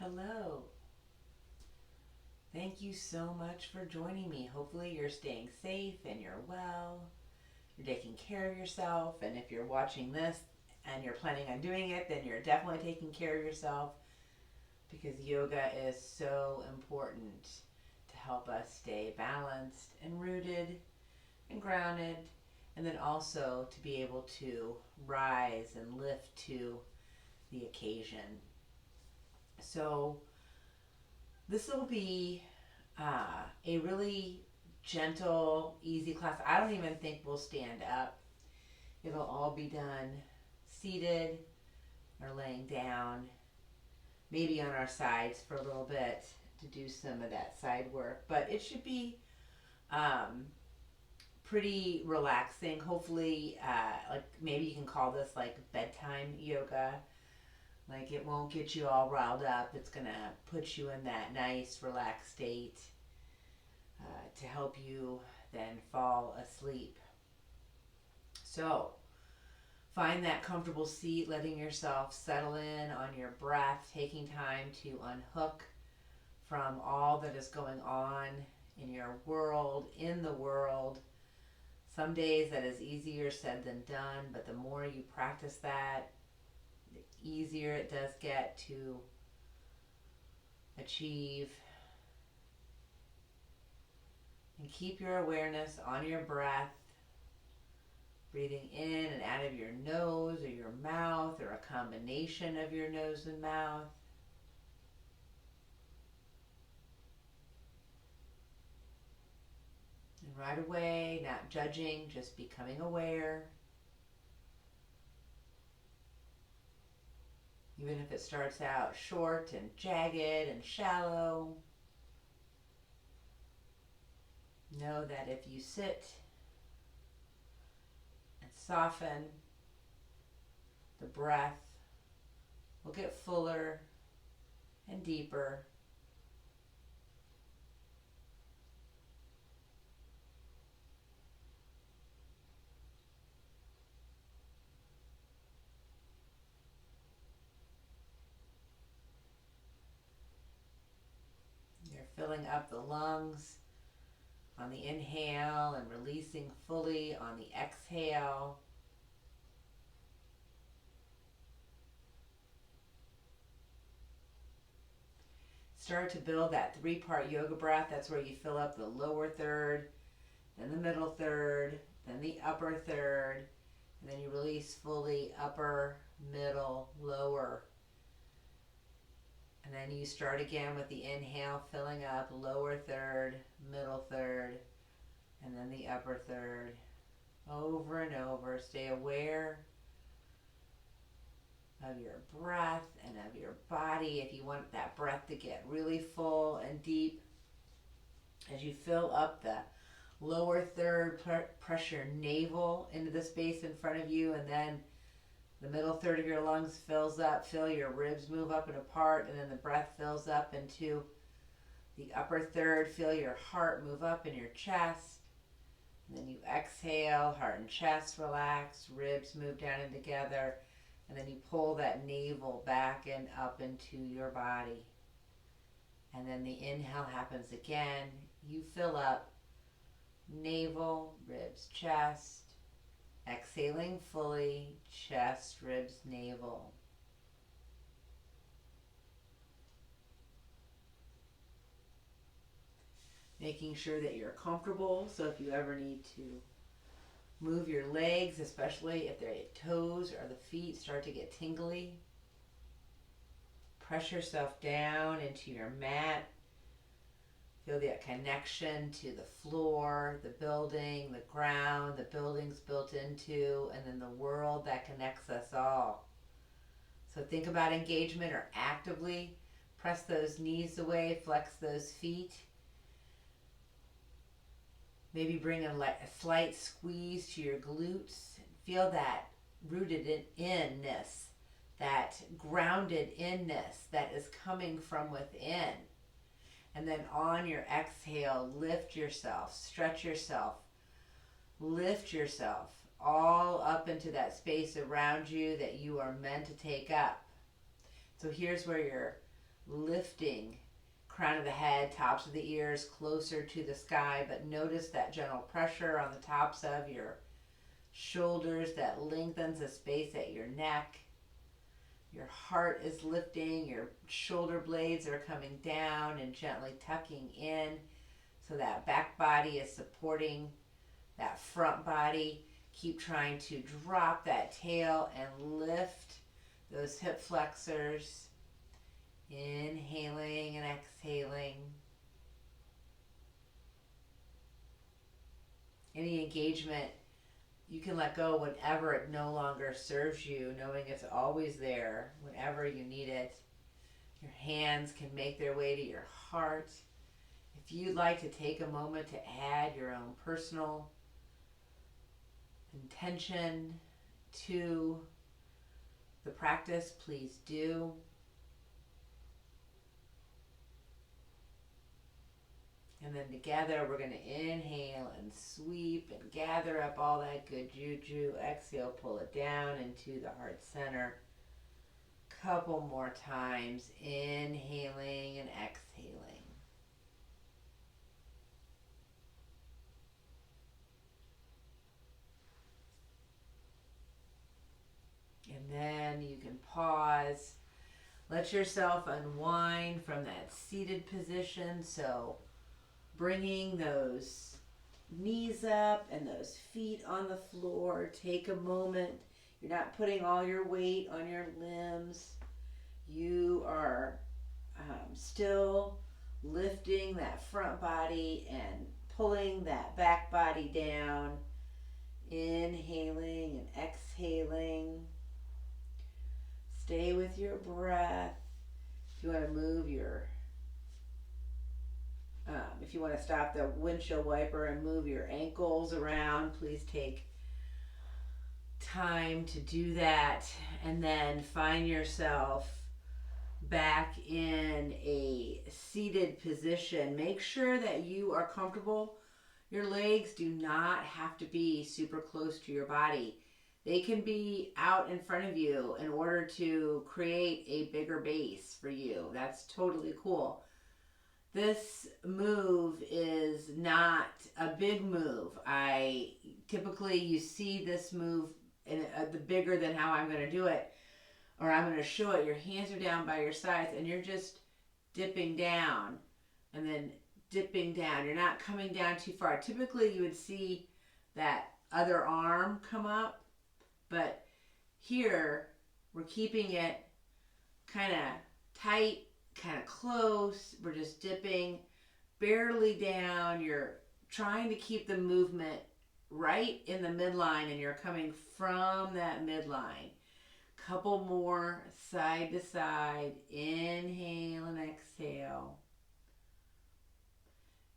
Hello. Thank you so much for joining me. Hopefully, you're staying safe and you're well. You're taking care of yourself. And if you're watching this and you're planning on doing it, then you're definitely taking care of yourself because yoga is so important to help us stay balanced and rooted and grounded, and then also to be able to rise and lift to the occasion. So, this will be a really gentle, easy class. I don't even think we'll stand up. It'll all be done seated or laying down, maybe on our sides for a little bit to do some of that side work. But it should be um, pretty relaxing. Hopefully, like maybe you can call this like bedtime yoga. Like it won't get you all riled up. It's gonna put you in that nice, relaxed state to help you then fall asleep. So find that comfortable seat, letting yourself settle in on your breath, taking time to unhook from all that is going on in your world, in the world. Some days that is easier said than done, but the more you practice that, the easier it does get to achieve. And keep your awareness on your breath, breathing in and out of your nose or your mouth or a combination of your nose and mouth. And right away, not judging, just becoming aware. Even if it starts out short and jagged and shallow, know that if you sit and soften, the breath will get fuller and deeper. You're filling up the lungs on the inhale and releasing fully on the exhale. Start to build that three-part yoga breath. That's where you fill up the lower third, then the middle third, then the upper third, and then you release fully upper, middle, lower. And then you start again with the inhale, filling up lower third, middle third, and then the upper third. Over and over. Stay aware of your breath and of your body. If you want that breath to get really full and deep, as you fill up the lower third, press your navel into the space in front of you, and then the middle third of your lungs fills up. Feel your ribs move up and apart, and then the breath fills up into the upper third. Feel your heart move up in your chest. And then you exhale, heart and chest relax, ribs move down and together, and then you pull that navel back and up into your body. And then the inhale happens again. You fill up navel, ribs, chest. Exhaling fully, chest, ribs, navel. Making sure that you're comfortable, so if you ever need to move your legs, especially if their toes or the feet start to get tingly, press yourself down into your mat. Feel that connection to the floor, the building, the ground, the building's built into, and then the world that connects us all. So think about engagement, or actively press those knees away, flex those feet. Maybe bring a slight squeeze to your glutes. Feel that rooted inness, that grounded inness that is coming from within. And then on your exhale, lift yourself, stretch yourself, lift yourself all up into that space around you that you are meant to take up. So here's where your lifting crown of the head, tops of the ears closer to the sky, but notice that gentle pressure on the tops of your shoulders that lengthens the space at your neck. Your heart is lifting, your shoulder blades are coming down and gently tucking in so that back body is supporting that front body. Keep trying to drop that tail and lift those hip flexors. Inhaling and exhaling. Any engagement, you can let go whenever it no longer serves you, knowing it's always there whenever you need it. Your hands can make their way to your heart. If you'd like to take a moment to add your own personal intention to the practice, please do. And then together we're going to inhale and sweep and gather up all that good juju. Exhale, pull it down into the heart center. Couple more times, inhaling and exhaling. And then you can pause. Let yourself unwind from that seated position. So bringing those knees up and those feet on the floor. Take a moment. You're not putting all your weight on your limbs. You are still lifting that front body and pulling that back body down. Inhaling and exhaling. Stay with your breath. If you want to move your if you want to stop the windshield wiper and move your ankles around, please take time to do that. And then find yourself back in a seated position. Make sure that you are comfortable. Your legs do not have to be super close to your body. They can be out in front of you in order to create a bigger base for you. That's totally cool. This move is not a big move. Typically you see this move in the bigger than how I'm going to do it, or I'm going to show it. Your hands are down by your sides and you're just dipping down and then dipping down. You're not coming down too far. Typically you would see that other arm come up, but here we're keeping it kind of tight, kind of close. We're just dipping barely down. You're trying to keep the movement right in the midline and you're coming from that midline. Couple more side to side. Inhale and exhale.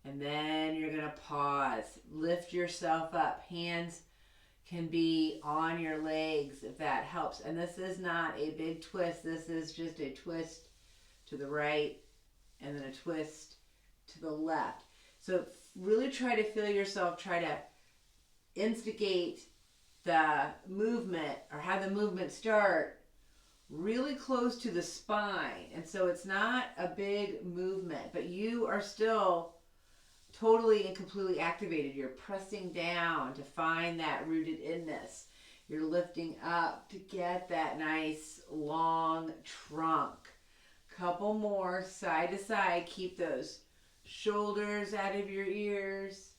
And then you're going to pause. Lift yourself up. Hands can be on your legs if that helps. And this is not a big twist. This is just a twist to the right and then a twist to the left. So really try to feel yourself, try to instigate the movement or have the movement start really close to the spine. And so it's not a big movement, but you are still totally and completely activated. You're pressing down to find that rooted inness. You're lifting up to get that nice long trunk. Couple more side to side. Keep those shoulders out of your ears.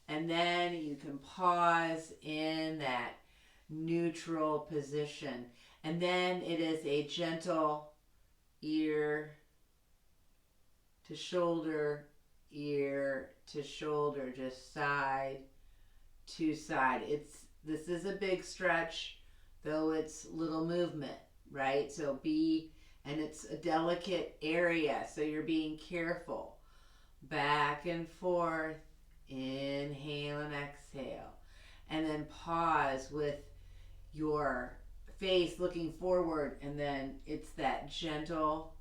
And then you can pause in that neutral position. And then it is a gentle ear to shoulder, ear to shoulder, just side to side. This is a big stretch, though it's little movement, right? And it's a delicate area, so you're being careful. Back and forth, inhale and exhale. And then pause with your face looking forward, and then it's that gentle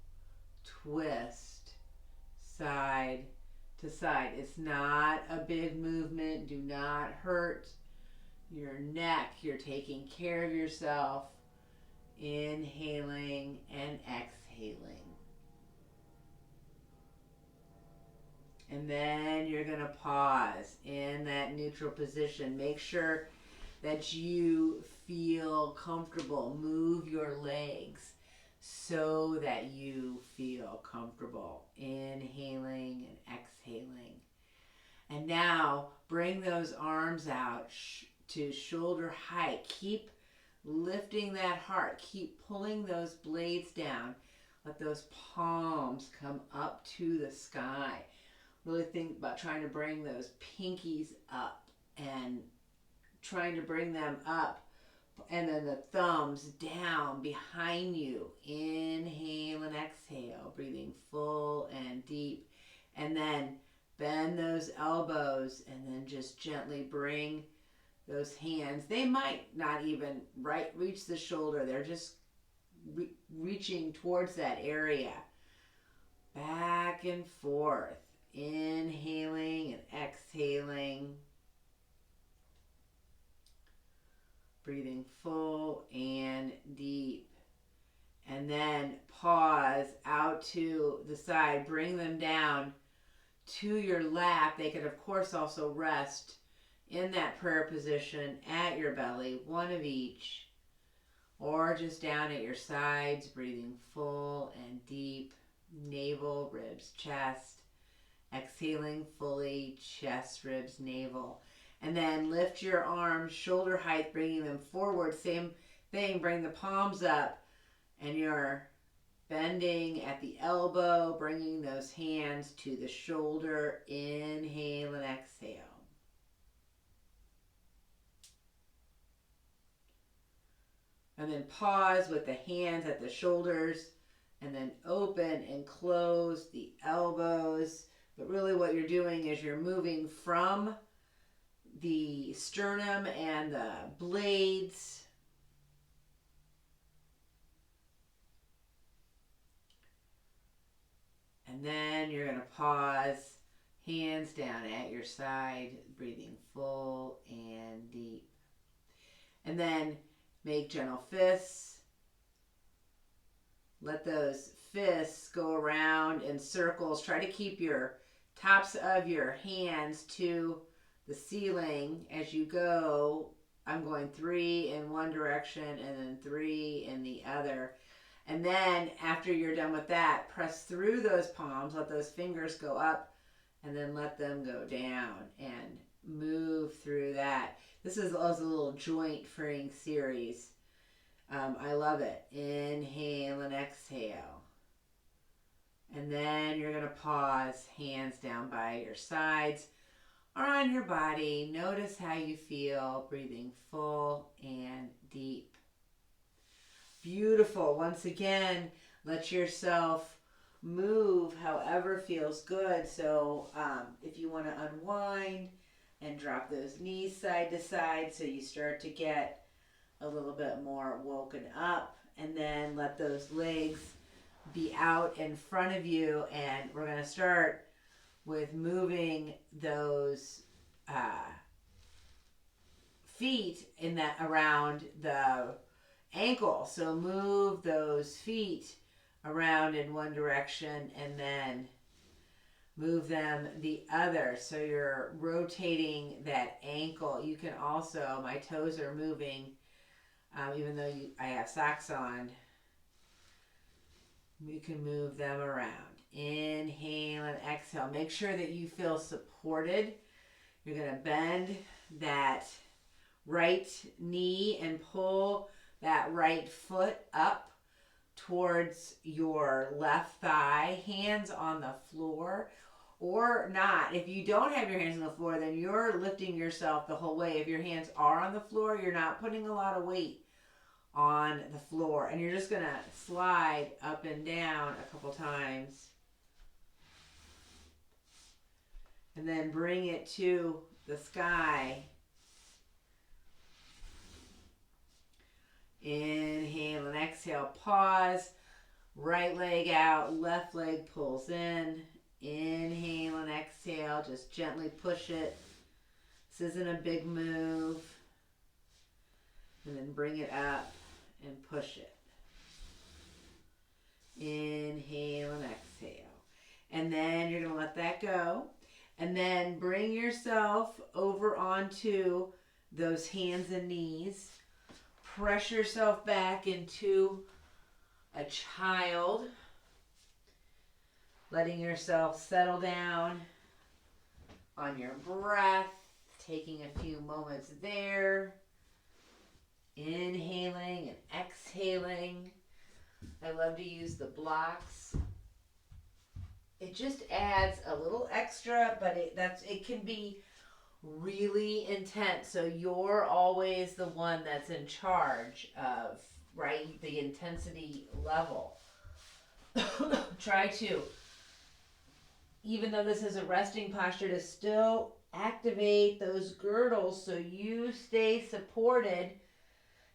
twist, side to side. It's not a big movement. Do not hurt your neck. You're taking care of yourself. Inhaling and exhaling. And then you're going to pause in that neutral position. Make sure that you feel comfortable. Move your legs so that you feel comfortable. Inhaling and exhaling. And now bring those arms out to shoulder height. Keep lifting that heart. Keep pulling those blades down. Let those palms come up to the sky. Really think about trying to bring those pinkies up and trying to bring them up. And then the thumbs down behind you. Inhale and exhale. Breathing full and deep. And then bend those elbows and then just gently bring those hands. They might not even reach the shoulder. They're just reaching towards that area. Back and forth. Inhaling and exhaling. Breathing full and deep. And then pause out to the side. Bring them down to your lap. They could, of course, also rest in that prayer position at your belly, one of each, or just down at your sides, breathing full and deep, navel, ribs, chest, exhaling fully, chest, ribs, navel. And then lift your arms shoulder height, bringing them forward. Same thing, bring the palms up, and you're bending at the elbow, bringing those hands to the shoulder. Inhale and exhale. And then pause with the hands at the shoulders, and then open and close the elbows. But really what you're doing is you're moving from the sternum and the blades and then you're going to pause, hands down at your side, breathing full and deep. And then make gentle fists. Let those fists go around in circles. Try to keep your tops of your hands to the ceiling as you go. I'm going 3 in one direction and then 3 in the other. And then after you're done with that, press through those palms, let those fingers go up, and then let them go down and move through that. This is also a little joint freeing series. I love it. Inhale and exhale. And then you're going to pause, hands down by your sides or on your body. Notice how you feel, breathing full and deep. Beautiful. Once again, let yourself move however feels good. So if you want to unwind and drop those knees side to side so you start to get a little bit more woken up, and then let those legs be out in front of you, and we're going to start with moving those feet in that around the ankle. So move those feet around in one direction and then move them the other. So you're rotating that ankle. You can also, my toes are moving, even though I have socks on, you can move them around. Inhale and exhale. Make sure that you feel supported. You're going to bend that right knee and pull that right foot up towards your left thigh, hands on the floor, or not. If you don't have your hands on the floor, then you're lifting yourself the whole way. If your hands are on the floor, you're not putting a lot of weight on the floor, and you're just going to slide up and down a couple times. And then bring it to the sky. Inhale and exhale. Pause. Right leg out. Left leg pulls in. Inhale and exhale. Just gently push it. This isn't a big move. And then bring it up and push it. Inhale and exhale. And then you're going to let that go. And then bring yourself over onto those hands and knees. Press yourself back into a child. Letting yourself settle down on your breath. Taking a few moments there. Inhaling and exhaling. I love to use the blocks. It just adds a little extra, but it can be really intense. So you're always the one that's in charge of, right, the intensity level. Try to, even though this is a resting posture, to still activate those girdles so you stay supported.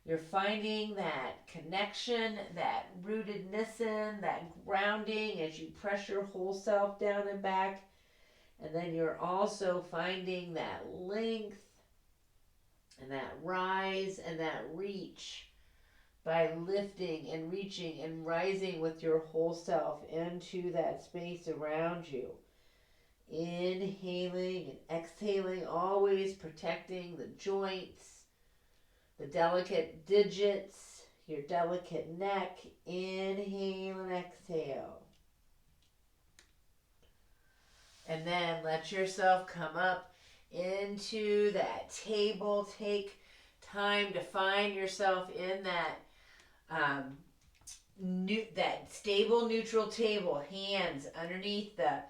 You're finding that connection, that rootedness in, that grounding as you press your whole self down and back. And then you're also finding that length and that rise and that reach by lifting and reaching and rising with your whole self into that space around you. Inhaling and exhaling, always protecting the joints, the delicate digits, your delicate neck. Inhale and exhale. And then let yourself come up into that table. Take time to find yourself in that that stable neutral table. Hands underneath the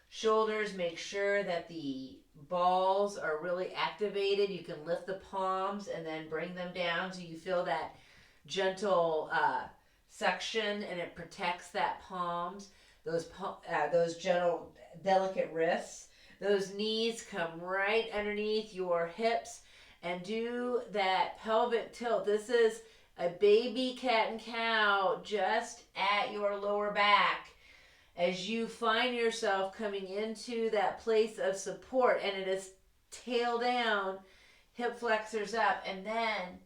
shoulders. Make sure that the balls are really activated. You can lift the palms and then bring them down so you feel that gentle suction, and it protects that palms. Those gentle, delicate wrists. Those knees come right underneath your hips, and do that pelvic tilt. This is a baby cat and cow just at your lower back as you find yourself coming into that place of support, and it is tail down, hip flexors up, and then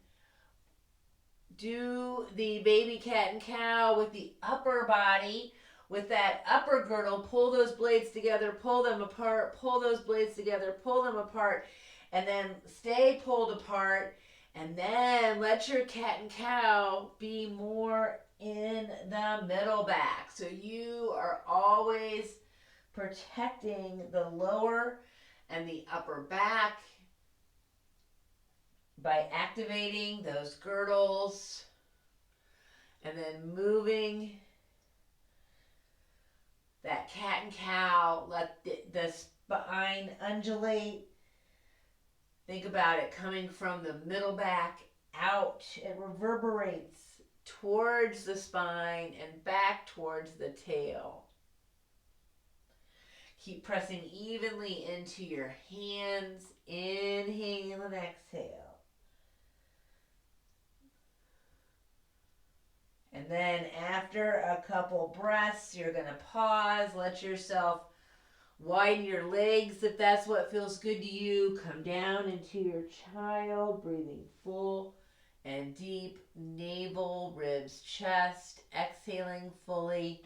do the baby cat and cow with the upper body. With that upper girdle, pull those blades together, pull them apart, pull those blades together, pull them apart, and then stay pulled apart, and then let your cat and cow be more in the middle back. So you are always protecting the lower and the upper back by activating those girdles, and then moving that cat and cow. Let the spine undulate. Think about it coming from the middle back out. It reverberates towards the spine and back towards the tail. Keep pressing evenly into your hands. Inhale and exhale. And then after a couple breaths, you're going to pause. Let yourself widen your legs if that's what feels good to you. Come down into your child, breathing full and deep. Navel, ribs, chest. Exhaling fully.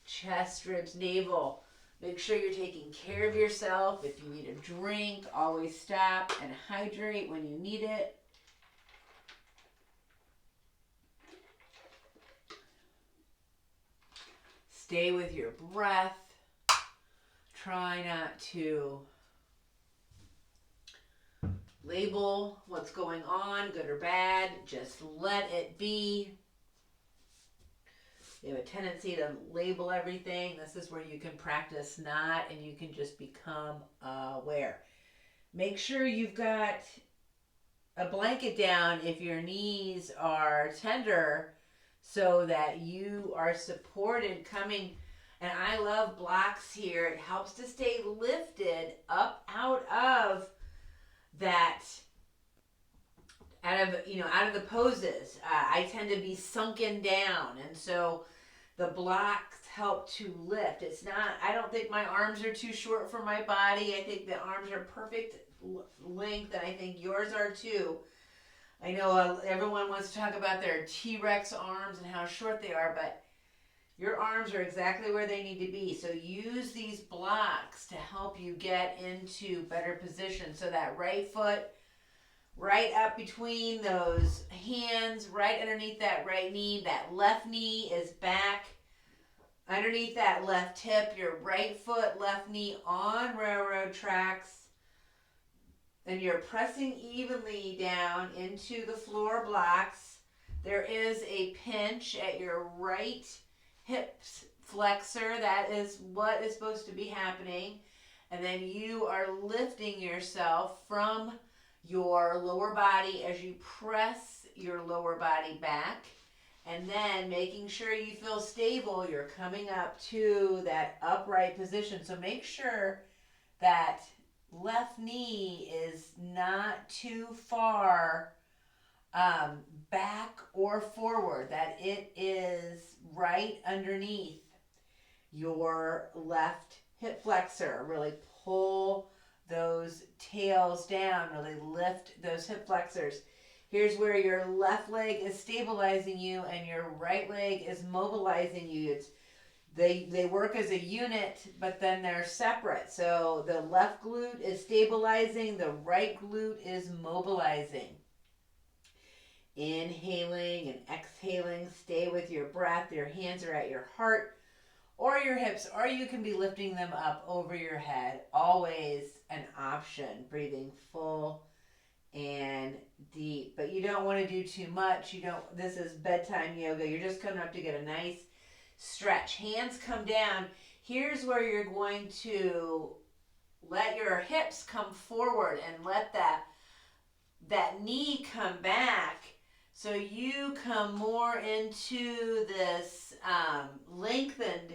Chest, ribs, navel. Make sure you're taking care of yourself. If you need a drink, always stop and hydrate when you need it. Stay with your breath. Try not to label what's going on, good or bad. Just let it be. We have a tendency to label everything. This is where you can practice not, and you can just become aware. Make sure you've got a blanket down if your knees are tender, so that you are supported coming. And I love blocks here. It helps to stay lifted up out of that, out of the poses. I tend to be sunken down, and so the blocks help to lift. It's not, I don't think my arms are too short for my body. I think the arms are perfect length, and I think yours are too. I know everyone wants to talk about their T-Rex arms and how short they are, but Your arms are exactly where they need to be. So use these blocks to help you get into better position. So that right foot right up between those hands, right underneath that right knee. That left knee is back underneath that left hip. Your right foot, left knee on railroad tracks. And you're pressing evenly down into the floor blocks. There is a pinch at your right hip flexor. That is what is supposed to be happening. And then you are lifting yourself from your lower body as you press your lower body back. And then making sure you feel stable, you're coming up to that upright position. So make sure that left knee is not too far back or forward, that it is right underneath your left hip flexor. Really pull those tails down, really lift those hip flexors. Here's where your left leg is stabilizing you and your right leg is mobilizing you. They work as a unit, but then they're separate. So the left glute is stabilizing, the right glute is mobilizing. Inhaling and exhaling. Stay with your breath. Your hands are at your heart or your hips, or you can be lifting them up over your head. Always an option. Breathing full and deep. But you don't want to do too much. This is bedtime yoga. You're just coming up to get a nice stretch. Hands come down. Here's where you're going to let your hips come forward and let that knee come back, so you come more into this lengthened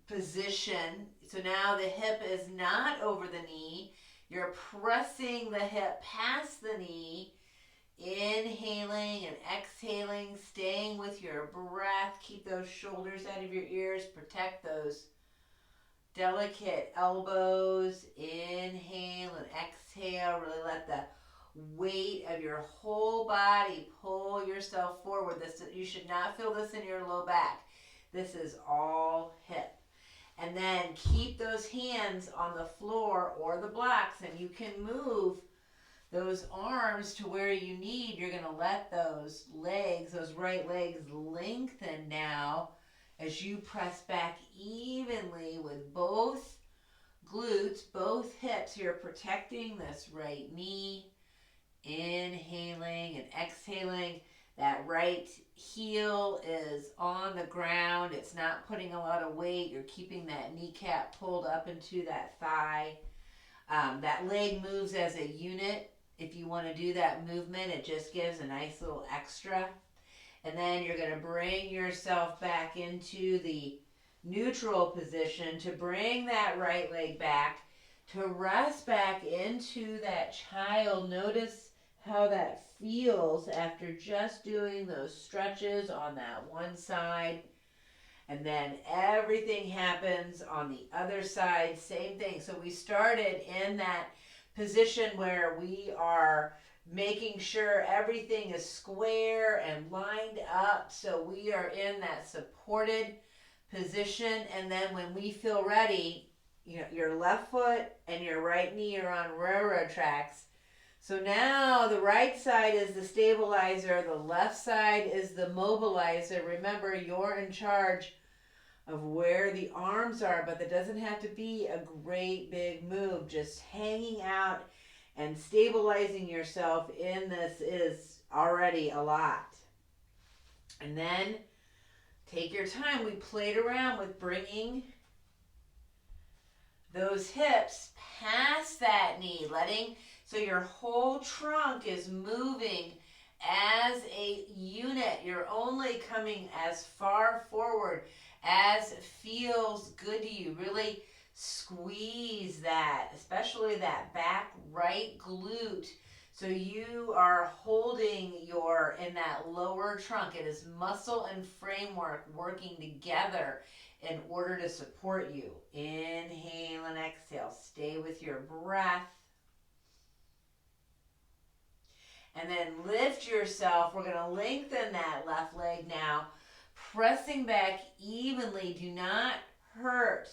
position. So now the hip is not over the knee. You're pressing the hip past the knee. Inhaling and exhaling, staying with your breath. Keep those shoulders out of your ears. Protect those delicate elbows. Inhale and exhale. Really let the weight of your whole body pull yourself forward. You should not feel this in your low back. This is all hip. And then keep those hands on the floor or the blocks, and you can move those arms to where you need. You're going to let those legs, those right legs, lengthen now as you press back evenly with both glutes, both hips. You're protecting this right knee. Inhaling and exhaling. That right heel is on the ground. It's not putting a lot of weight. You're keeping that kneecap pulled up into that thigh. That leg moves as a unit. If you want to do that movement, it just gives a nice little extra. And then you're going to bring yourself back into the neutral position to bring that right leg back, to rest back into that child. Notice how that feels after just doing those stretches on that one side. And then everything happens on the other side. Same thing. So we started in that position where we are making sure everything is square and lined up. So we are in that supported position. And then when we feel ready, your left foot and your right knee are on railroad tracks. So now the right side is the stabilizer, the left side is the mobilizer. Remember, you're in charge of where the arms are, but that doesn't have to be a great big move. Just hanging out and stabilizing yourself in this is already a lot. And then take your time. We played around with bringing those hips past that knee, so your whole trunk is moving as a unit. You're only coming as far forward as feels good to you. Really squeeze that, especially that back right glute. So you are holding in that lower trunk. It is muscle and framework working together in order to support you. Inhale and exhale. Stay with your breath. And then lift yourself. We're going to lengthen that left leg now. Pressing back evenly. Do not hurt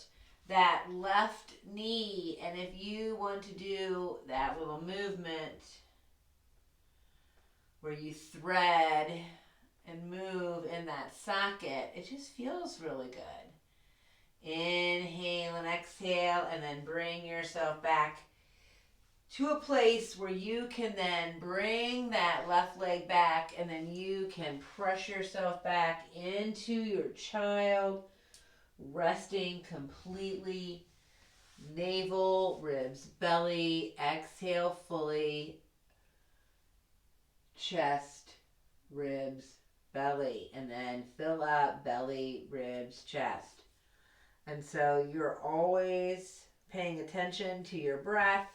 that left knee. And if you want to do that little movement where you thread and move in that socket, it just feels really good. Inhale and exhale, and then bring yourself back to a place where you can then bring that left leg back, and then you can press yourself back into your child, resting completely. Navel, ribs, belly, exhale fully. Chest, ribs, belly, and then fill up belly, ribs, chest. And so you're always paying attention to your breath,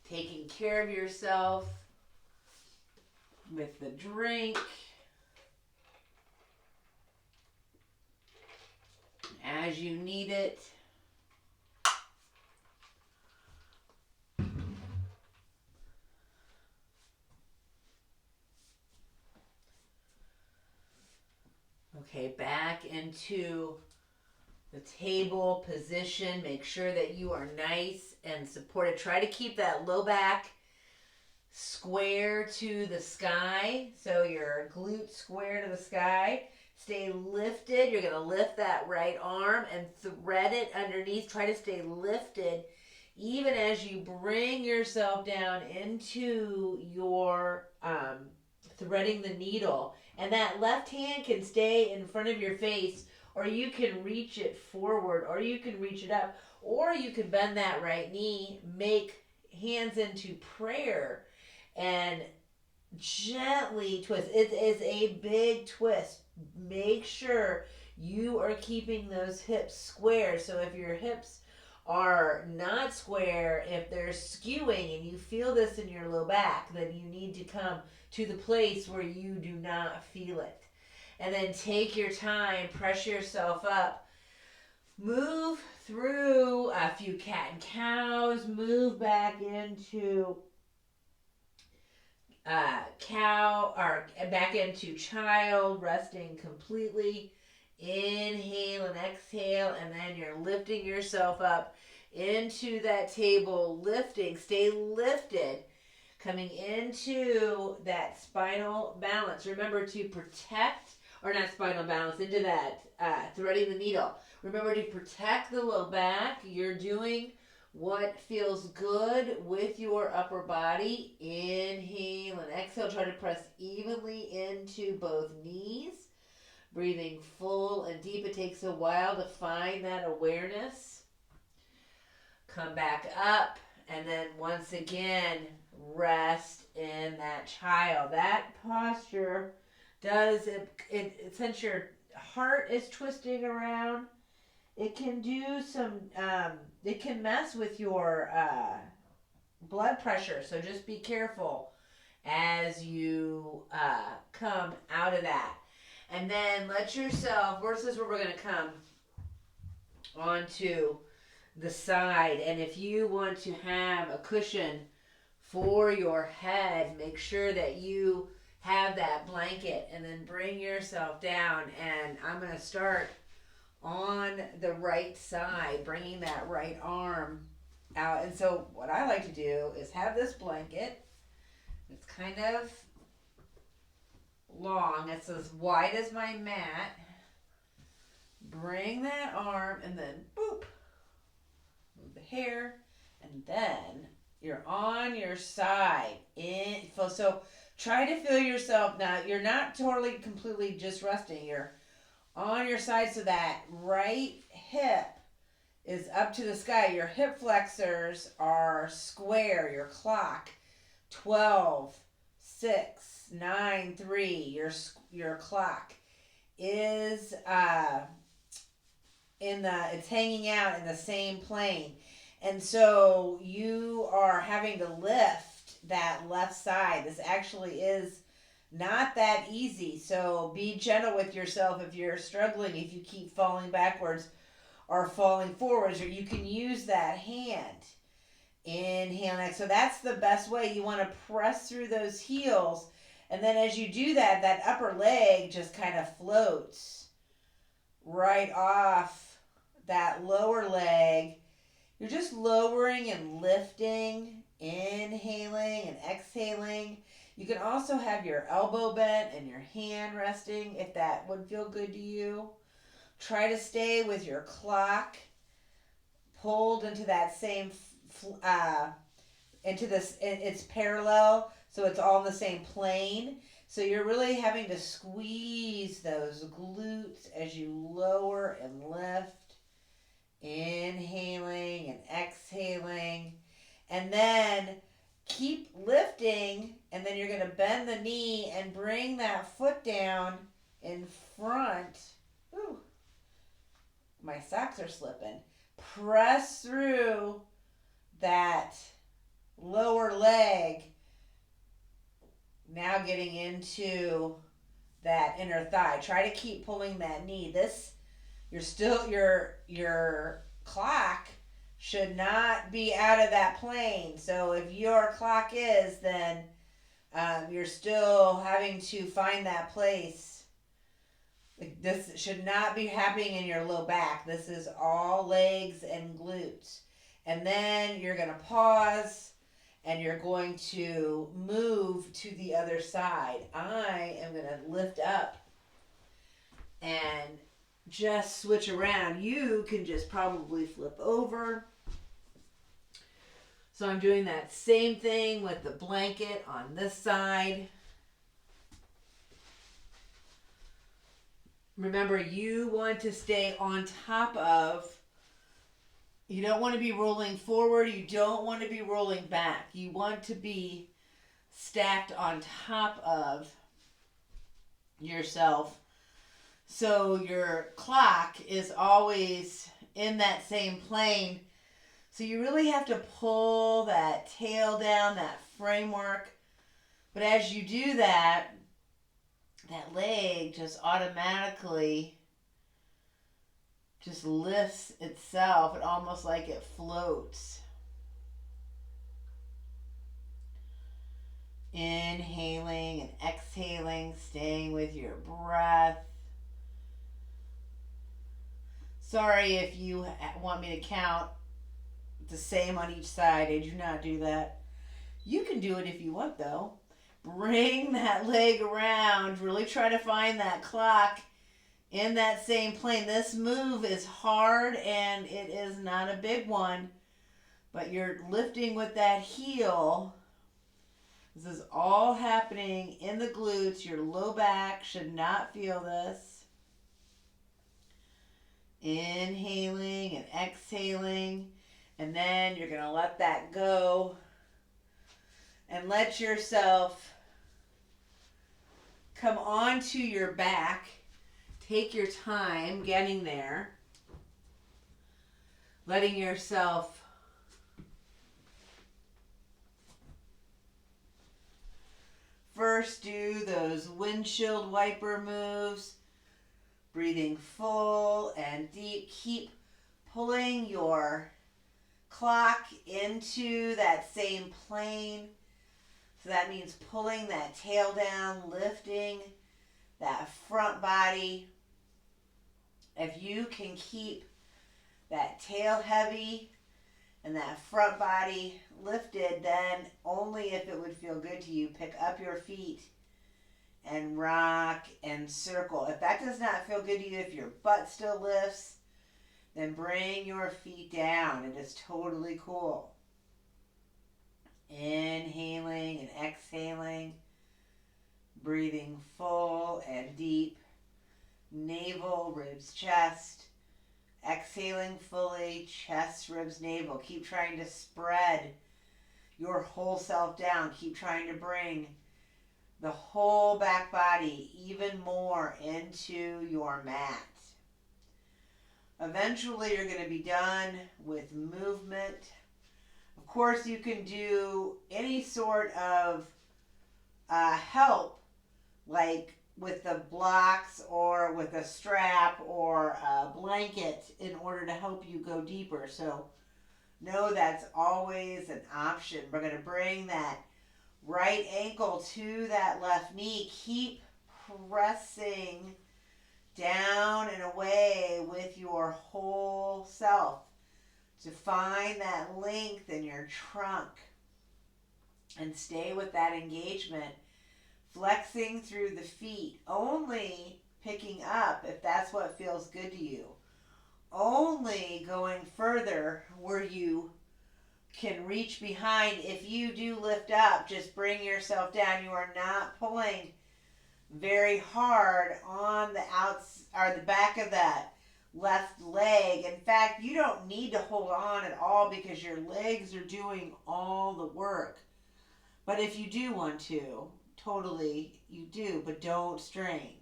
taking care of yourself with the drink as you need it. Okay, back into the table position. Make sure that you are nice and supported. Try to keep that low back square to the sky. So your glute square to the sky. Stay lifted. You're going to lift that right arm and thread it underneath. Try to stay lifted even as you bring yourself down into your threading the needle. And that left hand can stay in front of your face, or you can reach it forward, or you can reach it up, or you can bend that right knee, make hands into prayer, and gently twist. It is a big twist. Make sure you are keeping those hips square. So if your hips are not square, if they're skewing and you feel this in your low back, then you need to come to the place where you do not feel it. And then take your time, press yourself up, move through a few cat and cows, move back into cow, or back into child, resting completely. Inhale and exhale, and then you're lifting yourself up into that table, lifting, stay lifted, coming into that spinal balance. Remember to protect, or not spinal balance, into that threading the needle. Remember to protect the low back. You're doing what feels good with your upper body. Inhale and exhale. Try to press evenly into both knees. Breathing full and deep. It takes a while to find that awareness. Come back up, and then once again, rest in that child. That posture does it since your heart is twisting around, it can do some, it can mess with your blood pressure. So just be careful as you come out of that. And then let yourself, this is where we're going to come onto the side. And if you want to have a cushion for your head, make sure that you have that blanket, and then bring yourself down. And I'm going to start on the right side, bringing that right arm out. And so what I like to do is have this blanket. It's kind of long. It's as wide as my mat. Bring that arm, and then boop. Move the hair, and then you're on your side. So try to feel yourself. Now, you're not totally, completely just resting. You're on your side, so that right hip is up to the sky. Your hip flexors are square. Your clock, 12, 6, 9, 3. Your clock is it's hanging out in the same plane. And so you are having to lift that left side. This actually is not that easy. So be gentle with yourself if you're struggling, if you keep falling backwards or falling forwards, or you can use that hand. Inhale next. So that's the best way. You want to press through those heels And then as you do that, that upper leg just kind of floats right off that lower leg. You're just lowering and lifting, inhaling and exhaling. You can also have your elbow bent and your hand resting if that would feel good to you. Try to stay with your clock pulled into that same, into this, it's parallel, so it's all in the same plane. So you're really having to squeeze those glutes as you lower and lift. Inhaling and exhaling, and then keep lifting, and then you're going to bend the knee and bring that foot down in front. Ooh, my socks are slipping. Press through that lower leg, now getting into that inner thigh. Try to keep pulling that knee. Your clock should not be out of that plane. So if your clock is, then you're still having to find that place. This should not be happening in your low back. This is all legs and glutes. And then you're going to pause and you're going to move to the other side. I am going to lift up and just switch around. You can just probably flip over. So I'm doing that same thing with the blanket on this side. Remember, you want to stay on top of, you don't want to be rolling forward, you don't want to be rolling back. You want to be stacked on top of yourself. So your clock is always in that same plane. So you really have to pull that tail down, that framework. But as you do that, that leg just automatically just lifts itself. It almost like it floats. Inhaling and exhaling, staying with your breath. Sorry if you want me to count the same on each side. I do not do that. You can do it if you want, though. Bring that leg around. Really try to find that clock in that same plane. This move is hard and it is not a big one, but you're lifting with that heel. This is all happening in the glutes. Your low back should not feel this. Inhaling and exhaling. And then you're going to let that go and let yourself come onto your back. Take your time getting there. Letting yourself first do those windshield wiper moves. Breathing full and deep. Keep pulling your clock into that same plane. So that means pulling that tail down, lifting that front body. If you can keep that tail heavy and that front body lifted, then only if it would feel good to you, pick up your feet and rock and circle. If that does not feel good to you, if your butt still lifts, then bring your feet down. It is totally cool. Inhaling and exhaling. Breathing full and deep. Navel, ribs, chest. Exhaling fully, chest, ribs, navel. Keep trying to spread your whole self down. Keep trying to bring the whole back body even more into your mat. Eventually, you're going to be done with movement. Of course, you can do any sort of help, like with the blocks or with a strap or a blanket in order to help you go deeper. So know that's always an option. We're going to bring that Right ankle to that left knee. Keep pressing down and away with your whole self to find that length in your trunk and stay with that engagement, flexing through the feet, only picking up if that's what feels good to you, only going further where you can reach behind. If you do lift up, just bring yourself down. You are not pulling very hard on the outs or the back of that left leg. In fact, you don't need to hold on at all because your legs are doing all the work. But if you do want to, totally you do, but don't strain.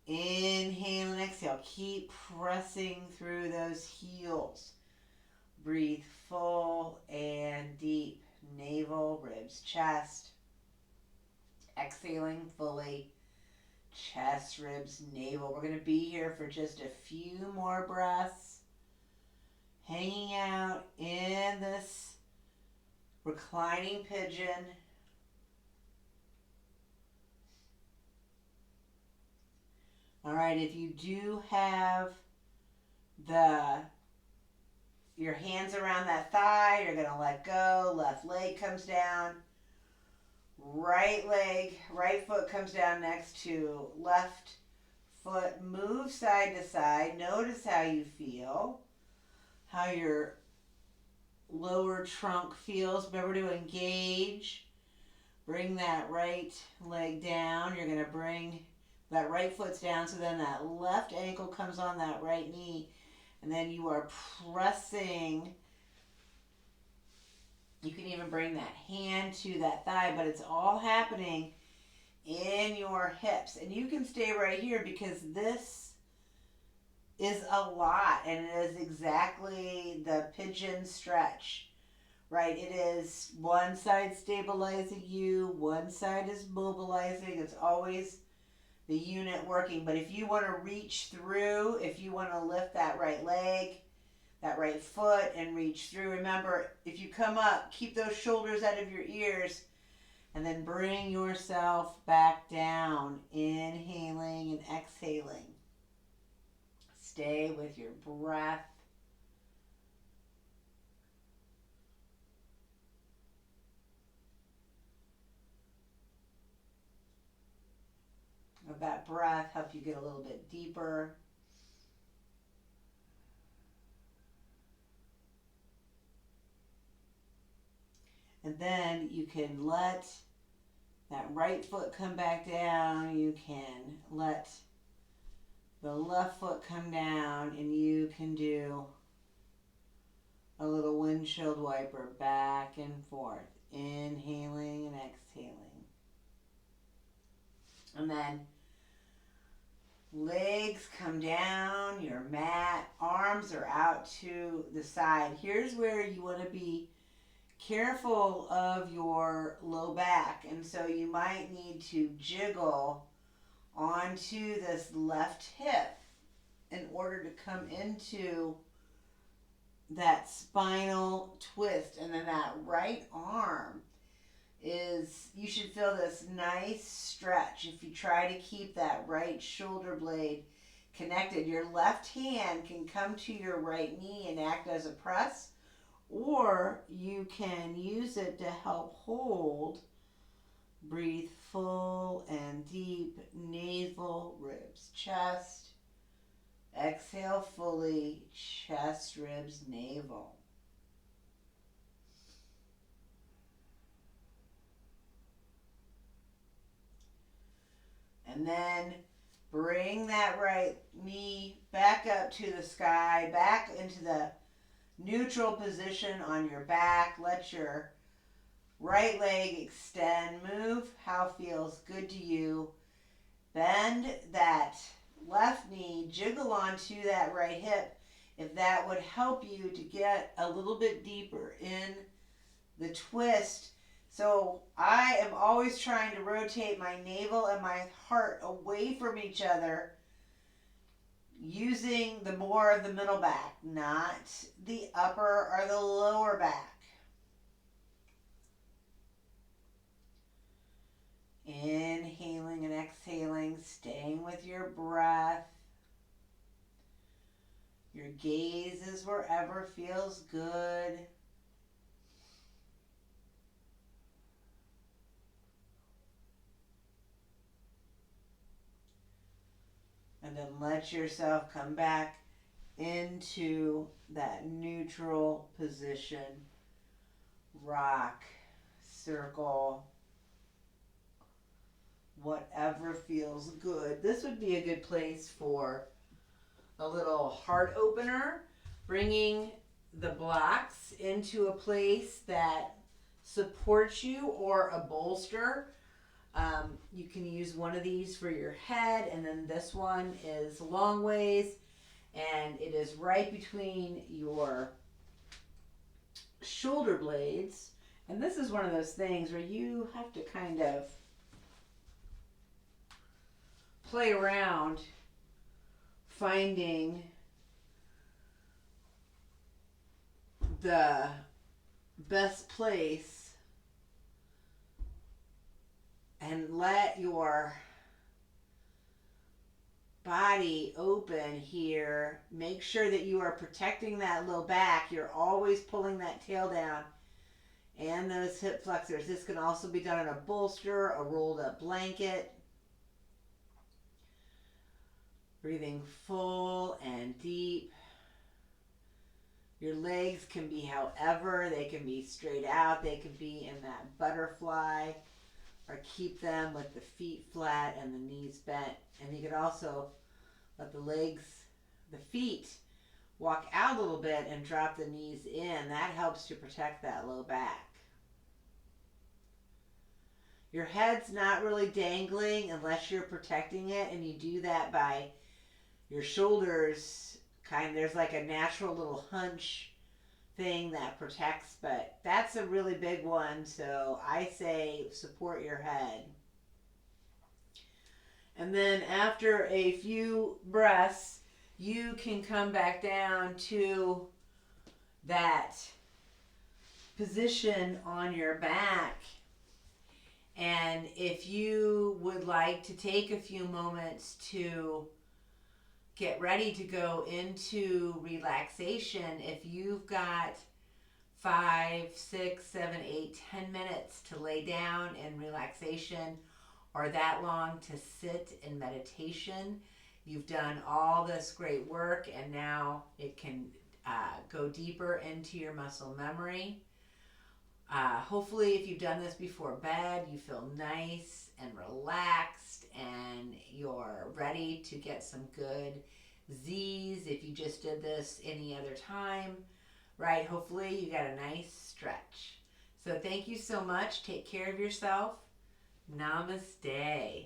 Inhale and exhale. Keep pressing through those heels. Breathe full and deep. Navel, ribs, chest. Exhaling fully. Chest, ribs, navel. We're going to be here for just a few more breaths. Hanging out in this reclining pigeon. All right, if you do have your hands around that thigh, you're going to let go. Left leg comes down. Right leg, right foot comes down next to left foot. Move side to side. Notice how you feel, how your lower trunk feels. Remember to engage. Bring that right leg down. You're going to bring that right foot's down, so then that left ankle comes on that right knee, and then you are pressing. You can even bring that hand to that thigh, but it's all happening in your hips. And you can stay right here because this is a lot, and it is exactly the pigeon stretch, right? It is one side stabilizing you, one side is mobilizing. It's always the unit working. But if you want to reach through, if you want to lift that right leg, that right foot and reach through, remember, if you come up, keep those shoulders out of your ears and then bring yourself back down, inhaling and exhaling. Stay with your breath. Let that breath help you get a little bit deeper. And then you can let that right foot come back down. You can let the left foot come down, and you can do a little windshield wiper back and forth, inhaling and exhaling. And then legs come down, your mat, arms are out to the side. Here's where you want to be careful of your low back, and so you might need to jiggle onto this left hip in order to come into that spinal twist. And then that right arm is, you should feel this nice stretch. If you try to keep that right shoulder blade connected, your left hand can come to your right knee and act as a press, or you can use it to help hold. Breathe full and deep, navel, ribs, chest. Exhale fully, chest, ribs, navel. And then bring that right knee back up to the sky, back into the neutral position on your back. Let your right leg extend. Move how feels good to you. Bend that left knee. Jiggle onto that right hip if that would help you to get a little bit deeper in the twist. So I am always trying to rotate my navel and my heart away from each other, using the more of the middle back, not the upper or the lower back. Inhaling and exhaling, staying with your breath. Your gaze is wherever feels good. And then let yourself come back into that neutral position. Rock, circle, whatever feels good. This would be a good place for a little heart opener, bringing the blocks into a place that supports you, or a bolster. You can use one of these for your head, and then this one is long ways, and it is right between your shoulder blades. And this is one of those things where you have to kind of play around finding the best place and let your body open here. Make sure that you are protecting that low back. You're always pulling that tail down and those hip flexors. This can also be done in a bolster, a rolled up blanket. Breathing full and deep. Your legs can be however. They can be straight out. They can be in that butterfly, or keep them with the feet flat and the knees bent. And you can also let the legs, the feet, walk out a little bit and drop the knees in. That helps to protect that low back. Your head's not really dangling unless you're protecting it, and you do that by your shoulders. There's like a natural little hunch thing that protects, but that's a really big one, so I say support your head. And then after a few breaths, you can come back down to that position on your back. And if you would like to take a few moments to get ready to go into relaxation, if you've got 5, 6, 7, 8, 10 minutes to lay down in relaxation, or that long to sit in meditation, you've done all this great work, and now it can go deeper into your muscle memory. Hopefully, if you've done this before bed, you feel nice and relaxed, and you're ready to get some good Z's if you just did this any other time, right? Hopefully you got a nice stretch. So thank you so much. Take care of yourself. Namaste.